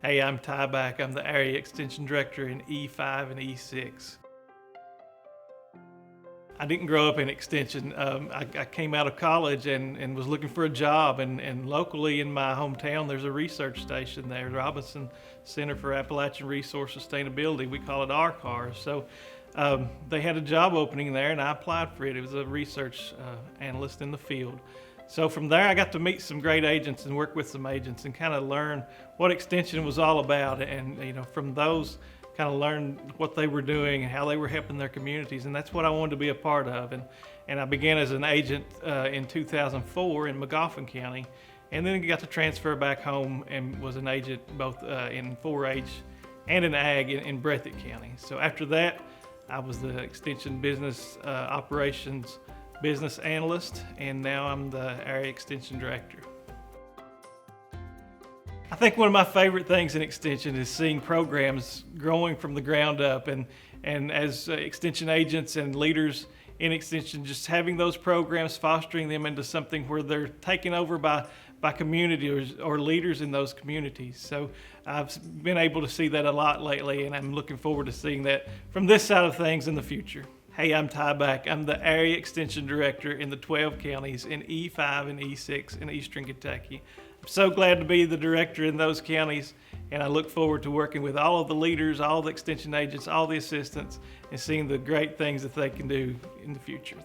Hey, I'm Ty Back. I'm the Area Extension Director in E5 and E6. I didn't grow up in Extension. I came out of college and was looking for a job, and locally in my hometown there's a research station there, Robinson Center for Appalachian Resource Sustainability. We call it RCAR. So they had a job opening there and I applied for it. It was a research analyst in the field. So from there I got to meet some great agents and work with some agents and kind of learn what Extension was all about, and from those kind of learn what they were doing and how they were helping their communities, and that's what I wanted to be a part of. And I began as an agent in 2004 in McGoffin County, and then got to transfer back home and was an agent both in 4-H and in ag in Breathitt County. So after that, I was the Extension Business Operations Business Analyst, and now I'm the Area Extension Director. I think one of my favorite things in Extension is seeing programs growing from the ground up, and as Extension agents and leaders in Extension, just having those programs, fostering them into something where they're taken over by community or leaders in those communities. So I've been able to see that a lot lately, and I'm looking forward to seeing that from this side of things in the future. Hey, I'm Ty Back. I'm the Area Extension Director in the 12 counties in E5 and E6 in Eastern Kentucky. I'm so glad to be the director in those counties, and I look forward to working with all of the leaders, all the extension agents, all the assistants, and seeing the great things that they can do in the future.